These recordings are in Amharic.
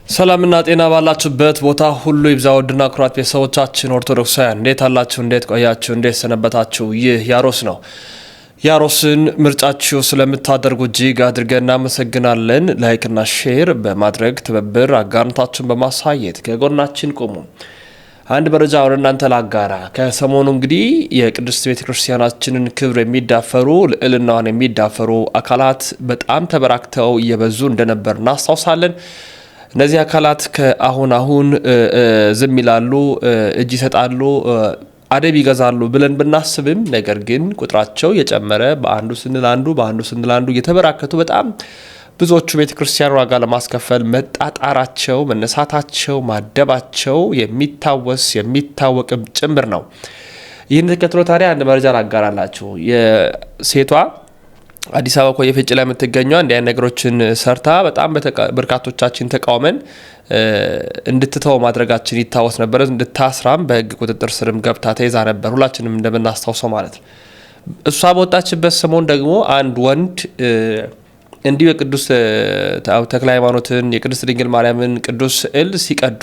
ሰላምና ጤና ባላችሁበት ቦታ ሁሉ ይብዛ። ወድና ኩራት ቤተሰቦቻችን ኦርቶዶክሳውያን እንዴት አላችሁ? እንዴት ቆያችሁ? እንዴት ሰነበታችሁ? ይህ ያሮስ ነው። ያሮስን ምርጫችሁ ስለምታደርጉ እጅግ አድርገን እናመሰግናለን። ላይክና ሼር በማድረግ ትብብር አጋርነታችሁን በማሳየት ከጎናችን ቆሙ። አንድ መረጃ ወደ እናንተ ላጋራ። ከሰሞኑ እንግዲህ የቅድስት ቤተክርስቲያናችንን ክብር የሚዳፈሩ ልዕልናዋን የሚዳፈሩ አካላት በጣም ተበራክተው እየበዙ እንደነበር እናስታውሳለን። እነዚህ አካላት ከአሁን ዝም ይላሉ፣ እጅ ይሰጣሉ፣ አደብ ይገዛሉ ብለን ብናስብም ነገር ግን ቁጥራቸው የጨመረ በአንዱ ስንል አንዱ እየተበራከቱ በጣም ብዙዎቹ ቤተክርስቲያን ዋጋ ለማስከፈል መጣጣራቸው፣ መነሳታቸው፣ ማደባቸው የሚታወስ የሚታወቅም ጭምር ነው። ይህን ተከትሎ ታዲያ አንድ መረጃ ላጋራላችሁ። የሴቷ አዲስ አበባ ኮየ ፈጭ ላይ የምትገኘው እንዲህ አይነት ነገሮችን ሰርታ በጣም በርካቶቻችን ተቃውመን እንድትተው ማድረጋችን ይታወስ ነበር። እንድታስራም በህግ ቁጥጥር ስርም ገብታ ተይዛ ነበር፣ ሁላችንም እንደምናስታውሰው ማለት ነው። እሷ በወጣችበት ሰሞን ደግሞ አንድ ወንድ እንዲሁ የቅዱስ ተክለ ሃይማኖትን የቅድስት ድንግል ማርያምን ቅዱስ ስዕል ሲቀዱ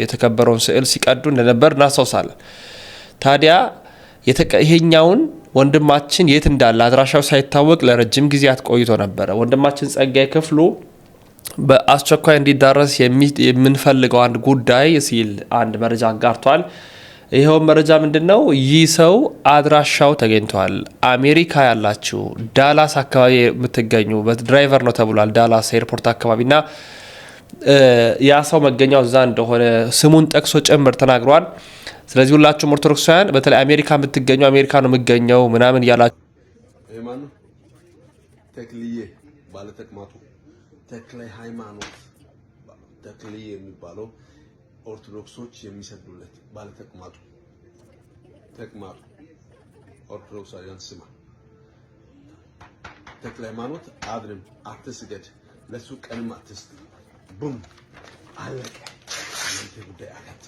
የተከበረውን ስዕል ሲቀዱ እንደነበር እናስታውሳለን። ታዲያ ይሄኛውን ወንድማችን የት እንዳለ አድራሻው ሳይታወቅ ለረጅም ጊዜያት ቆይቶ ነበረ። ወንድማችን ጸጋይ ክፍሉ በአስቸኳይ እንዲዳረስ የምንፈልገው አንድ ጉዳይ ሲል አንድ መረጃ አጋርቷል። ይኸው መረጃ ምንድነው? ይህ ሰው አድራሻው ተገኝቷል። አሜሪካ ያላችሁ ዳላስ አካባቢ የምትገኙ ድራይቨር ነው ተብሏል። ዳላስ ኤርፖርት አካባቢና ያ ሰው መገኛው እዛ እንደሆነ ስሙን ጠቅሶ ጭምር ተናግሯል። ስለዚህ ሁላችሁም ኦርቶዶክሳውያን በተለይ አሜሪካ የምትገኙ አሜሪካ ነው የምገኘው ምናምን እያላችሁ ሃይማኖት ተክልዬ ባለተቅማጡ ተክለ ሃይማኖት ተክልዬ የሚባለው ኦርቶዶክሶች የሚሰግዱለት ባለተቅማጡ ተቅማጡ ኦርቶዶክሳውያን ስማ፣ ተክለ ሃይማኖት አድርም አትስገድ፣ ለሱ ቀንም አትስጥ። ቡም አለቀ። አንተ ጉዳይ አለቀ።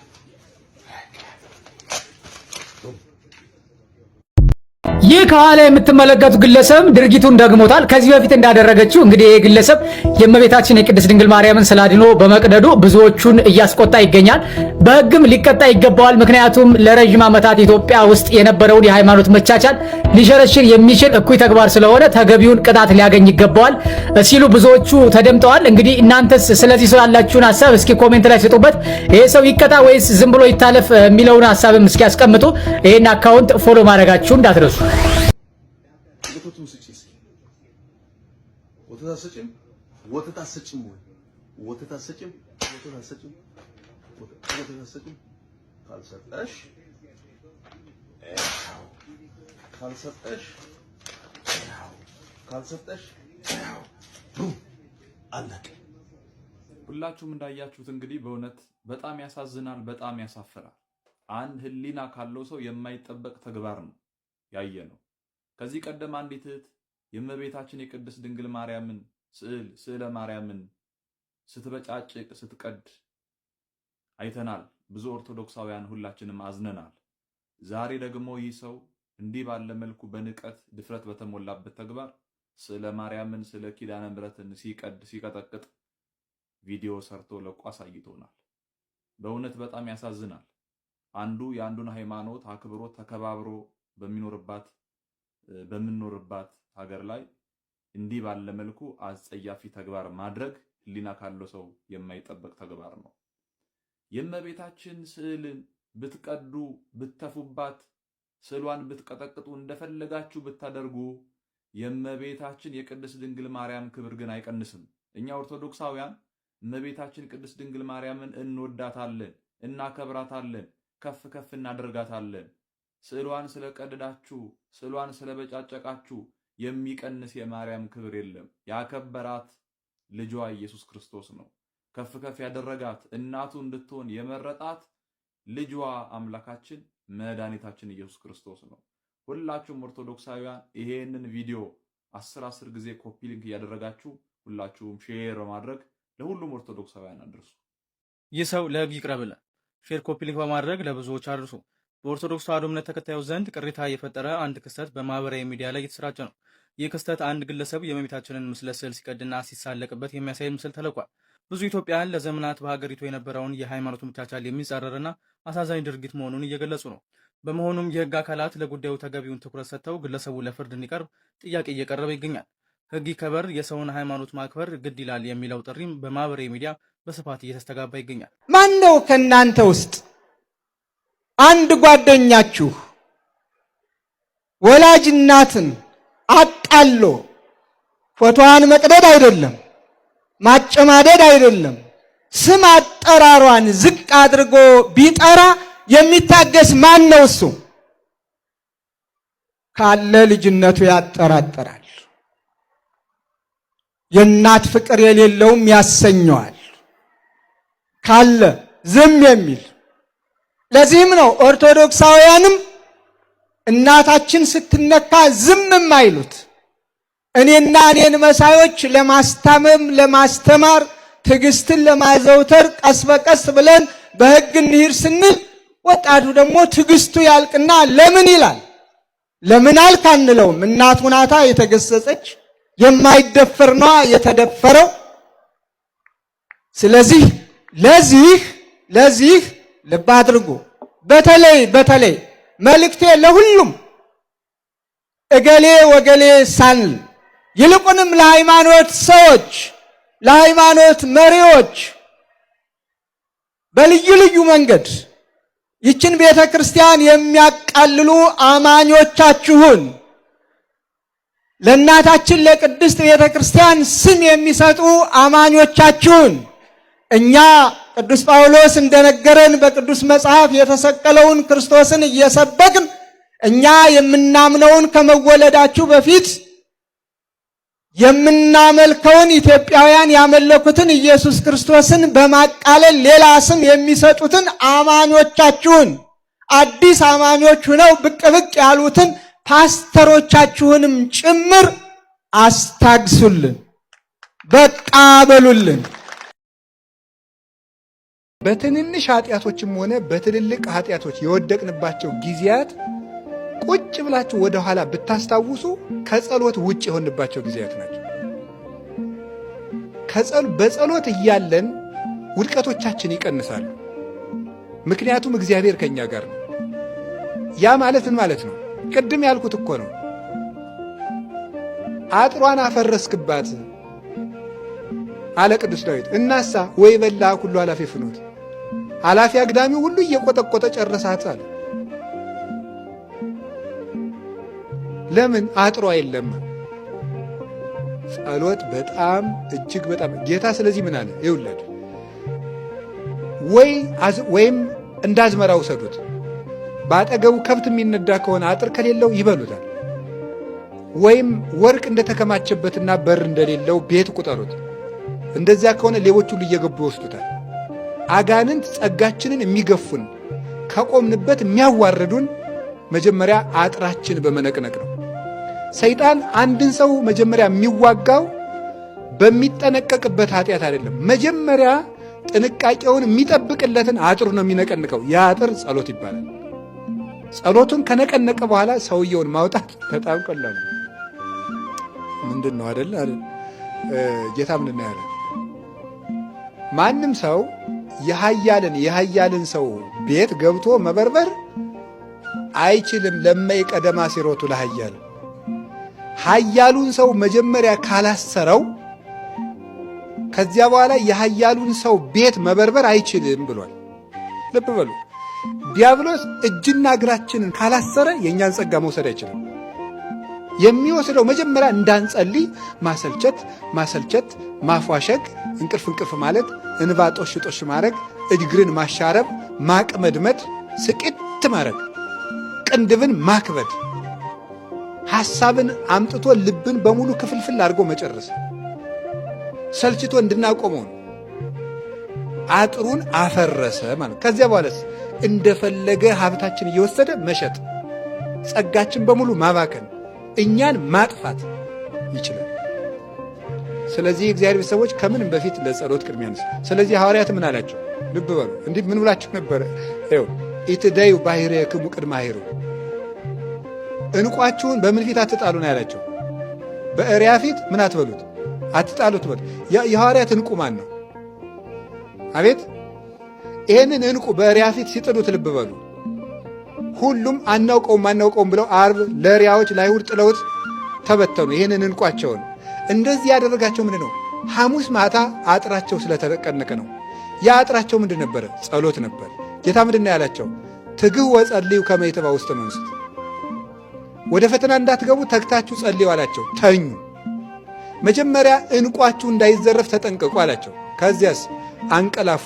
ይህ ከኋላ የምትመለከቱ ግለሰብ ድርጊቱን ደግሞታል። ከዚህ በፊት እንዳደረገችው እንግዲህ ይህ ግለሰብ የእመቤታችን የቅድስት ድንግል ማርያምን ስላድኖ በመቅደዱ ብዙዎቹን እያስቆጣ ይገኛል። በሕግም ሊቀጣ ይገባዋል። ምክንያቱም ለረጅም ዓመታት ኢትዮጵያ ውስጥ የነበረውን የሃይማኖት መቻቻል ሊሸረሽር የሚችል እኩይ ተግባር ስለሆነ ተገቢውን ቅጣት ሊያገኝ ይገባዋል ሲሉ ብዙዎቹ ተደምጠዋል። እንግዲህ እናንተስ ስለዚህ ስላላችሁን ሀሳብ እስኪ ኮሜንት ላይ ስጡበት። ይሄ ሰው ይቀጣ ወይስ ዝም ብሎ ይታለፍ የሚለውን ሀሳብም እስኪ ያስቀምጡ። ይሄን አካውንት ፎሎ ማድረጋችሁ እንዳትረሱ። ወተት አሰጭም ካልሰጠሽ አለቀ። ሁላችሁም እንዳያችሁት እንግዲህ በእውነት በጣም ያሳዝናል፣ በጣም ያሳፍራል። አንድ ህሊና ካለው ሰው የማይጠበቅ ተግባር ነው ያየነው። ከዚህ ቀደም አንዲት እህት የእመቤታችን የቅድስት ድንግል ማርያምን ስዕለ ማርያምን ስትበጫጭቅ ስትቀድ አይተናል። ብዙ ኦርቶዶክሳውያን ሁላችንም አዝነናል። ዛሬ ደግሞ ይህ ሰው እንዲህ ባለ መልኩ በንቀት ድፍረት በተሞላበት ተግባር ስዕለ ማርያምን ስለ ኪዳነ ምሕረትን ሲቀጠቅጥ ቪዲዮ ሰርቶ ለቆ አሳይቶናል። በእውነት በጣም ያሳዝናል። አንዱ የአንዱን ሃይማኖት አክብሮ ተከባብሮ በምንኖርባት ሀገር ላይ እንዲህ ባለ መልኩ አጸያፊ ተግባር ማድረግ ህሊና ካለው ሰው የማይጠበቅ ተግባር ነው። የእመቤታችን ስዕልን ብትቀዱ ብትተፉባት፣ ስዕሏን ብትቀጠቅጡ፣ እንደፈለጋችሁ ብታደርጉ የእመቤታችን የቅድስት ድንግል ማርያም ክብር ግን አይቀንስም። እኛ ኦርቶዶክሳውያን እመቤታችን ቅድስት ድንግል ማርያምን እንወዳታለን፣ እናከብራታለን፣ ከፍ ከፍ እናደርጋታለን። ስዕሏን ስለቀደዳችሁ፣ ስዕሏን ስለበጫጨቃችሁ የሚቀንስ የማርያም ክብር የለም። ያከበራት ልጇ ኢየሱስ ክርስቶስ ነው። ከፍ ከፍ ያደረጋት እናቱ እንድትሆን የመረጣት ልጇ አምላካችን መድኃኒታችን ኢየሱስ ክርስቶስ ነው። ሁላችሁም ኦርቶዶክሳውያን ይሄንን ቪዲዮ 10 ጊዜ ኮፒ ሊንክ እያደረጋችሁ ሁላችሁም ሼር በማድረግ ለሁሉም ኦርቶዶክሳውያን አድርሱ። ይህ ሰው ለሕግ ይቅረብልን። ሼር ኮፒ ሊንክ በማድረግ ለብዙዎች አድርሱ። በኦርቶዶክስ ተዋሕዶ እምነት ተከታዮች ዘንድ ቅሬታ የፈጠረ አንድ ክስተት በማህበራዊ ሚዲያ ላይ እየተሰራጨ ነው። ይህ ክስተት አንድ ግለሰብ የእመቤታችንን ምስለ ስዕል ሲቀድና ሲሳለቅበት የሚያሳይ ምስል ተለቋል። ብዙ ኢትዮጵያውያን ለዘመናት በሀገሪቱ የነበረውን የሃይማኖት መቻቻል የሚጻረርና አሳዛኝ ድርጊት መሆኑን እየገለጹ ነው። በመሆኑም የህግ አካላት ለጉዳዩ ተገቢውን ትኩረት ሰጥተው ግለሰቡ ለፍርድ እንዲቀርብ ጥያቄ እየቀረበ ይገኛል። ህግ ይከበር፣ የሰውን ሃይማኖት ማክበር ግድ ይላል የሚለው ጥሪም በማህበራዊ ሚዲያ በስፋት እየተስተጋባ ይገኛል። ማን ነው ከእናንተ ውስጥ አንድ ጓደኛችሁ ወላጅ እናትን አጣሎ ፎቶዋን መቅደድ አይደለም ማጨማደድ አይደለም ስም አጠራሯን ዝቅ አድርጎ ቢጠራ የሚታገስ ማን ነው? እሱ ካለ ልጅነቱ ያጠራጠራል። የእናት ፍቅር የሌለውም ያሰኘዋል ካለ ዝም የሚል። ለዚህም ነው ኦርቶዶክሳውያንም እናታችን ስትነካ ዝም የማይሉት። እኔና እኔን መሳዮች ለማስታመም ለማስተማር ትዕግስትን ለማዘውተር ቀስ በቀስ ብለን በሕግ እንሂድ ስንል ወጣቱ ደግሞ ትዕግስቱ ያልቅና ለምን ይላል። ለምን አልክ አንለውም። እናቱ ናታ የተገሰጸች፣ የማይደፈር ነዋ የተደፈረው። ስለዚህ ለዚህ ልብ አድርጉ። በተለይ መልእክቴ ለሁሉም እገሌ ወገሌ ሳንል ይልቁንም ለሃይማኖት ሰዎች ለሃይማኖት መሪዎች በልዩ ልዩ መንገድ ይችን ቤተ ክርስቲያን የሚያቃልሉ አማኞቻችሁን ለእናታችን ለቅድስት ቤተ ክርስቲያን ስም የሚሰጡ አማኞቻችሁን እኛ ቅዱስ ጳውሎስ እንደነገረን በቅዱስ መጽሐፍ የተሰቀለውን ክርስቶስን እየሰበክን እኛ የምናምነውን ከመወለዳችሁ በፊት የምናመልከውን ኢትዮጵያውያን ያመለኩትን ኢየሱስ ክርስቶስን በማቃለል ሌላ ስም የሚሰጡትን አማኞቻችሁን አዲስ አማኞች ሆነው ብቅ ያሉትን ፓስተሮቻችሁንም ጭምር አስታግሱልን፣ በቃ በሉልን። በትንንሽ ኃጢአቶችም ሆነ በትልልቅ ኃጢአቶች የወደቅንባቸው ጊዜያት ቁጭ ብላችሁ ወደ ኋላ ብታስታውሱ ከጸሎት ውጭ የሆንባቸው ጊዜያት ናቸው። በጸሎት እያለን ውድቀቶቻችን ይቀንሳሉ። ምክንያቱም እግዚአብሔር ከኛ ጋር ነው። ያ ማለት ምን ማለት ነው? ቅድም ያልኩት እኮ ነው። አጥሯን አፈረስክባት አለ ቅዱስ ዳዊት። እናሳ ወይ በላ ሁሉ ኃላፊ ፍኖት፣ ኃላፊ አግዳሚ ሁሉ እየቆጠቆጠ ጨረሳት አለ። ለምን? አጥሯ የለም። ጸሎት በጣም እጅግ በጣም ጌታ ስለዚህ ምን አለ? ይውለድ ወይም እንዳዝመራ ውሰዱት። በአጠገቡ ከብት የሚነዳ ከሆነ አጥር ከሌለው ይበሉታል። ወይም ወርቅ እንደተከማቸበትና በር እንደሌለው ቤት ቁጠሩት። እንደዚያ ከሆነ ሌቦች ሁሉ እየገቡ ይወስዱታል። አጋንንት ጸጋችንን የሚገፉን ከቆምንበት የሚያዋርዱን መጀመሪያ አጥራችን በመነቅነቅ ነው። ሰይጣን አንድን ሰው መጀመሪያ የሚዋጋው በሚጠነቀቅበት ኃጢአት አይደለም። መጀመሪያ ጥንቃቄውን የሚጠብቅለትን አጥሩ ነው የሚነቀንቀው። ያ አጥር ጸሎት ይባላል። ጸሎቱን ከነቀነቀ በኋላ ሰውየውን ማውጣት በጣም ቀላል ነው። ምንድን ነው አይደል? ጌታ ምንድን ነው ያለ? ማንም ሰው የኃያልን ሰው ቤት ገብቶ መበርበር አይችልም። ለመይ ቀደማ ሲሮቱ ለኃያል ኃያሉን ሰው መጀመሪያ ካላሰረው ከዚያ በኋላ የኃያሉን ሰው ቤት መበርበር አይችልም ብሏል። ልብ በሉ። ዲያብሎስ እጅና እግራችንን ካላሰረ የእኛን ጸጋ መውሰድ አይችልም። የሚወስደው መጀመሪያ እንዳንጸልይ ማሰልቸት፣ ማፏሸግ፣ እንቅልፍ ማለት፣ እንባ ጦሽ ማድረግ፣ እግርን ማሻረብ፣ ማቅመድመድ፣ ስቅት ማድረግ፣ ቅንድብን ማክበድ፣ ሐሳብን አምጥቶ ልብን በሙሉ ክፍልፍል አድርጎ መጨረስ፣ ሰልችቶ እንድናቆመው ነው። አጥሩን አፈረሰ ማለት። ከዚያ በኋላስ እንደፈለገ ሀብታችን እየወሰደ መሸጥ፣ ጸጋችን በሙሉ ማባከን፣ እኛን ማጥፋት ይችላል። ስለዚህ እግዚአብሔር ሰዎች ከምንም በፊት ለጸሎት ቅድሚያ ነስ። ስለዚህ ሐዋርያት ምን አላቸው? ልብ በሉ። እንዲህ ምን ብላችሁ ነበረ? ኢትደዩ ባሕርክሙ ቅድመ አሕሩ፣ ዕንቋችሁን በምን ፊት አትጣሉ ነው ያላቸው። በእሪያ ፊት ምን አትበሉት? አትጣሉት በሉ። የሐዋርያት ዕንቁ ማን ነው? አቤት ይሄንን እንቁ በሪያ ፊት ሲጥሉት ልብ በሉ። ሁሉም አናውቀውም ብለው አርብ ለሪያዎች ለአይሁድ ጥለውት ተበተኑ። ይሄንን እንቋቸውን እንደዚህ ያደረጋቸው ምንድን ነው? ሐሙስ ማታ አጥራቸው ስለተቀነቀ ነው። ያ አጥራቸው ምንድን ነበረ? ጸሎት ነበር። ጌታ ምንድን ነው ያላቸው? ትግህ ወጸልዩ ከመ ይትባኡ ውስተ መንሱት፣ ወደ ፈተና እንዳትገቡ ተግታችሁ ጸልዩ አላቸው። ተኙ። መጀመሪያ እንቋችሁ እንዳይዘረፍ ተጠንቀቁ አላቸው። ከዚያስ አንቀላፉ።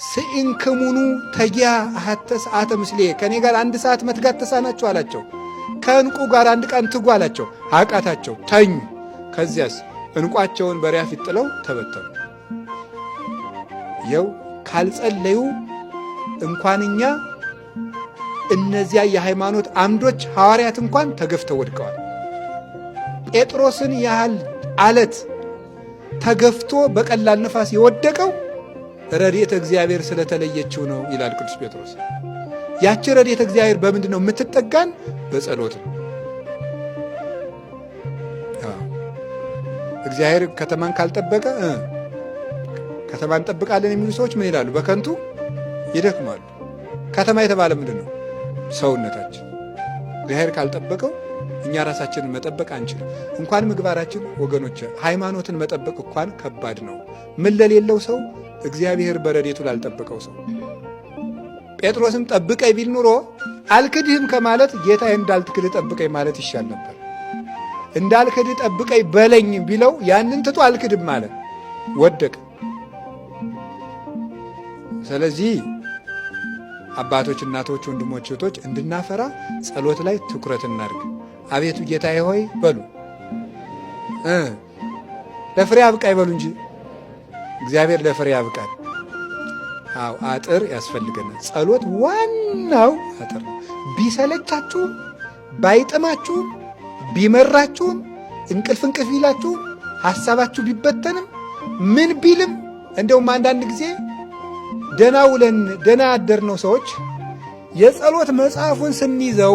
ስኢንክሙኑ ተጊያ አሐተ ሰዓተ ምስሌ፣ ከኔ ጋር 1 ሰዓት መትጋት ተሳናችሁ አላቸው። ከእንቁ ጋር 1 ቀን ትጉ አላቸው። አቃታቸው፣ ተኙ። ከዚያስ እንቋቸውን በሪያ ፊት ጥለው ተበተኑ። ይኸው ካልጸለዩ እንኳንኛ እነዚያ የሃይማኖት አምዶች ሐዋርያት እንኳን ተገፍተው ወድቀዋል። ጴጥሮስን ያህል አለት ተገፍቶ በቀላል ነፋስ የወደቀው ረድኤተ እግዚአብሔር ስለተለየችው ነው ይላል ቅዱስ ጴጥሮስ። ያቺ ረድኤተ እግዚአብሔር በምንድን ነው የምትጠጋን? በጸሎት ነው። እግዚአብሔር ከተማን ካልጠበቀ ከተማን እንጠብቃለን የሚሉ ሰዎች ምን ይላሉ? በከንቱ ይደክማሉ። ከተማ የተባለ ምንድን ነው? ሰውነታችን። እግዚአብሔር ካልጠበቀው እኛ ራሳችንን መጠበቅ አንችልም። እንኳን ምግባራችን ወገኖች፣ ሃይማኖትን መጠበቅ እንኳን ከባድ ነው። ምን ለሌለው ሰው እግዚአብሔር በረድኤቱ ላልጠበቀው ሰው። ጴጥሮስም ጠብቀኝ ቢል ኑሮ አልክድህም ከማለት ጌታዬ እንዳልክድ ጠብቀኝ ማለት ይሻል ነበር። እንዳልክድ ጠብቀኝ በለኝ ቢለው ያንን ትቶ አልክድም ማለት ወደቀ። ስለዚህ አባቶች፣ እናቶች፣ ወንድሞች፣ እህቶች እንድናፈራ ጸሎት ላይ ትኩረት እናድርግ። አቤቱ ጌታዬ ሆይ በሉ፣ ለፍሬ አብቃይ በሉ እንጂ እግዚአብሔር ለፍሬ ያብቃል። አዎ አጥር ያስፈልገናል። ጸሎት ዋናው አጥር ነው። ቢሰለቻችሁም ባይጥማችሁም ቢመራችሁም እንቅልፍ ቢላችሁም ሐሳባችሁ ቢበተንም ምን ቢልም እንደውም አንዳንድ ጊዜ ደና ውለን ደና ያደርነው ሰዎች የጸሎት መጽሐፉን ስንይዘው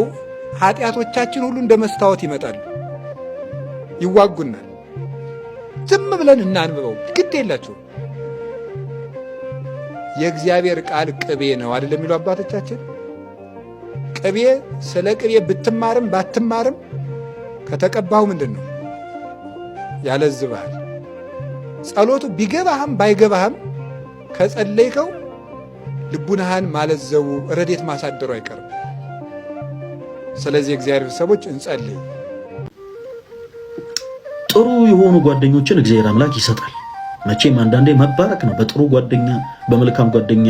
ኃጢአቶቻችን ሁሉ እንደ መስታወት ይመጣሉ፣ ይዋጉናል። ዝም ብለን እናንብበው፣ ግድ የላችሁም። የእግዚአብሔር ቃል ቅቤ ነው አይደል የሚሉ አባቶቻችን። ቅቤ ስለ ቅቤ ብትማርም ባትማርም ከተቀባው ምንድን ነው ያለዝብሃል። ጸሎቱ ቢገባህም ባይገባህም ከጸለይከው ልቡናህን ማለዘቡ ረድኤት ማሳደሩ አይቀርም። ስለዚህ እግዚአብሔር ሰዎች እንጸልይ። ጥሩ የሆኑ ጓደኞችን እግዚአብሔር አምላክ ይሰጣል። መቼም አንዳንዴ መባረክ ነው። በጥሩ ጓደኛ በመልካም ጓደኛ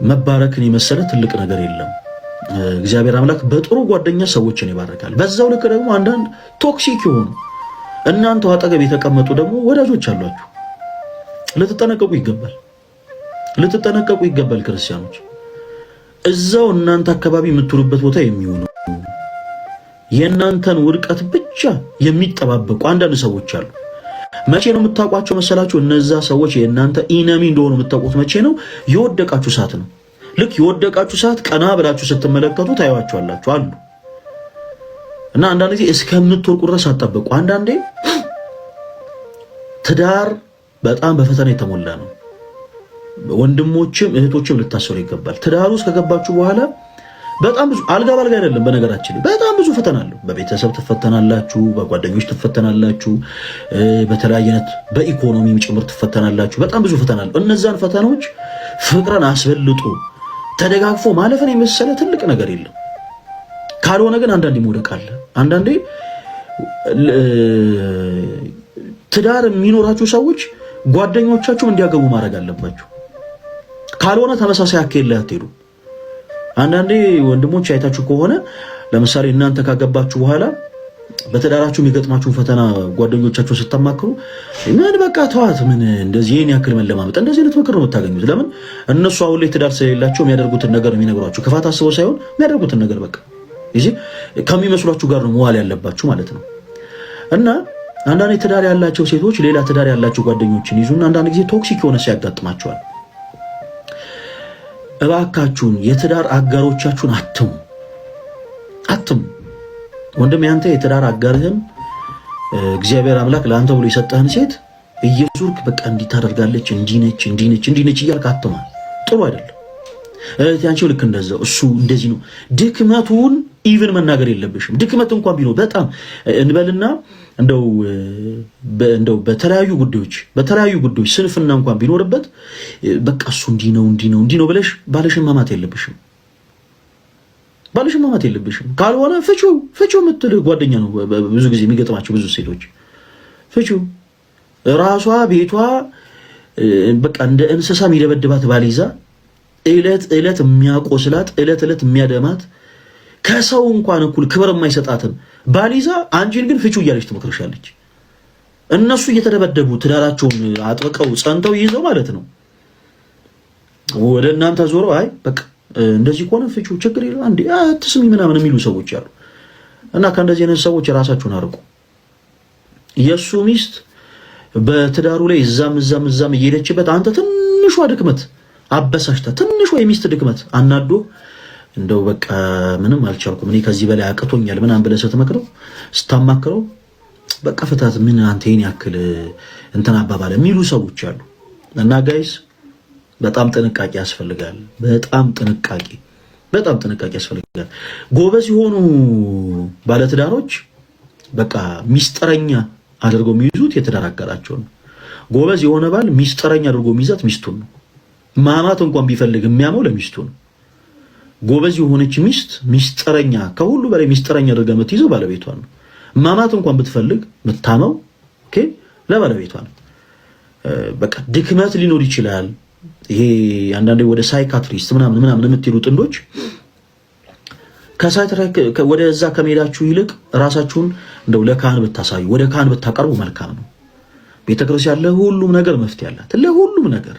መባረክን የመሰለ ትልቅ ነገር የለም። እግዚአብሔር አምላክ በጥሩ ጓደኛ ሰዎችን ይባርካል። በዛው ልክ ደግሞ አንዳንድ ቶክሲክ የሆኑ እናንተው አጠገብ የተቀመጡ ደግሞ ወዳጆች አሏችሁ። ልትጠነቀቁ ይገባል። ክርስቲያኖች እዛው እናንተ አካባቢ የምትውሉበት ቦታ የሚሆኑ የእናንተን ውድቀት ብቻ የሚጠባበቁ አንዳንድ ሰዎች አሉ። መቼ ነው የምታውቋቸው መሰላችሁ? እነዛ ሰዎች የእናንተ ኢነሚ እንደሆኑ የምታውቁት መቼ ነው? የወደቃችሁ ሰዓት ነው። ልክ የወደቃችሁ ሰዓት ቀና ብላችሁ ስትመለከቱ ታዩዋቸዋላችሁ አሉ። እና አንዳንድ ጊዜ እስከምትወርቁ ድረስ አትጠብቁ። አንዳንዴ ትዳር በጣም በፈተና የተሞላ ነው። ወንድሞችም እህቶችም ልታሰሩ ይገባል። ትዳር ውስጥ ከገባችሁ በኋላ በጣም ብዙ አልጋ ባልጋ አይደለም። በነገራችን በጣም ብዙ ፈተና አለው። በቤተሰብ ትፈተናላችሁ፣ በጓደኞች ትፈተናላችሁ፣ በተለያየ አይነት በኢኮኖሚም ጭምር ትፈተናላችሁ። በጣም ብዙ ፈተና አለው። እነዛን ፈተናዎች ፍቅርን አስበልጦ ተደጋግፎ ማለፍን የመሰለ ትልቅ ነገር የለም። ካልሆነ ግን አንዳንዴ መውደቅ አለ። አንዳንዴ ትዳር የሚኖራችሁ ሰዎች ጓደኞቻችሁ እንዲያገቡ ማድረግ አለባችሁ። ካልሆነ ተመሳሳይ አካሄድ ላይ አትሄዱ። አንዳንዴ ወንድሞች አይታችሁ ከሆነ ለምሳሌ እናንተ ካገባችሁ በኋላ በትዳራችሁ የሚገጥማችሁን ፈተና ጓደኞቻችሁ ስታማክሩ ምን በቃ ተዋት፣ ምን እንደዚህ ይሄን ያክል መለማመጥ፣ እንደዚህ አይነት ምክር ነው የምታገኙት። ለምን እነሱ አሁን ላይ ትዳር ስለሌላቸው የሚያደርጉትን ነገር ነው የሚነግሯችሁ። ክፋት አስበው ሳይሆን የሚያደርጉትን ነገር በቃ እዚህ ከሚመስሏችሁ ጋር ነው መዋል ያለባችሁ ማለት ነው። እና አንዳንዴ ትዳር ያላቸው ሴቶች ሌላ ትዳር ያላቸው ጓደኞችን ይዙና አንዳንድ ጊዜ ቶክሲክ የሆነ ሲያጋጥማቸዋል። እባካችሁን የትዳር አጋሮቻችሁን አትሙ። ወንድም ያንተ የትዳር አጋርህን እግዚአብሔር አምላክ ለአንተ ብሎ የሰጠህን ሴት እየዞርክ በቃ እንዲህ ታደርጋለች እንዲህ ነች እያልክ አትማ። ጥሩ አይደለም። ያንቺው ልክ እንደዛው እሱ እንደዚህ ነው። ድክመቱን ኢቭን መናገር የለብሽም። ድክመት እንኳን ቢኖር በጣም እንበልና እንደው በተለያዩ ጉዳዮች ስንፍና እንኳን ቢኖርበት በቃ እሱ እንዲህ ነው ብለሽ ባለሽን ማማት የለብሽም። ካልሆነ ፍቹ የምትል ጓደኛ ነው ብዙ ጊዜ የሚገጥማቸው ብዙ ሴቶች። ፍቹ ራሷ ቤቷ በቃ እንደ እንስሳ የሚደበድባት ባሊዛ እለት የሚያቆስላት እለት የሚያደማት ከሰው እንኳን እኩል ክብር የማይሰጣትን ባሊዛ አንቺን ግን ፍቹ እያለች ትመክርሻለች። እነሱ እየተደበደቡ ትዳራቸውን አጥብቀው ጸንተው ይዘው ማለት ነው ወደ እናንተ ዞሮ አይ በቃ እንደዚህ ከሆነ ፍቹ ችግር የለም አንዴ አትስሚ ምናምን የሚሉ ሰዎች አሉ። እና ከእንደዚህ አይነት ሰዎች ራሳችሁን አርቁ። የሱ ሚስት በትዳሩ ላይ እዛም እየሄደችበት አንተ ትንሿ ድክመት አበሳሽታ ትንሿ የሚስት ድክመት አናዶ እንደው በቃ ምንም አልቻልኩም እኔ ከዚህ በላይ አቅቶኛል ምናምን ብለህ ስትመክረው ስታማክረው በቃ ፍታት ምን አንተ ይሄን ያክል እንትን አባባለ የሚሉ ሰዎች አሉ። እና ጋይስ በጣም ጥንቃቄ ያስፈልጋል። በጣም ጥንቃቄ ያስፈልጋል። ጎበዝ የሆኑ ባለትዳሮች በቃ ሚስጥረኛ አድርገው የሚይዙት የትዳር አጋራቸው ነው። ጎበዝ የሆነ ባል ሚስጥረኛ አድርጎ የሚይዛት ሚስቱን ነው። ማማት እንኳን ቢፈልግ የሚያመው ለሚስቱ ነው። ጎበዝ የሆነች ሚስት ሚስጥረኛ ከሁሉ በላይ ሚስጥረኛ አድርጋ የምትይዘው ባለቤቷን ነው። ማማት እንኳን ብትፈልግ የምታመው ኦኬ ለባለቤቷ ነው። በቃ ድክመት ሊኖር ይችላል። ይሄ አንዳንዴ ወደ ሳይካትሪስት ምናምን የምትሄዱ ጥንዶች ወደዛ ከመሄዳችሁ ይልቅ ራሳችሁን እንደው ለካህን ብታሳዩ ወደ ካህን ብታቀርቡ መልካም ነው። ቤተክርስቲያን ለሁሉም ነገር መፍትሄ አላት። ለሁሉም ነገር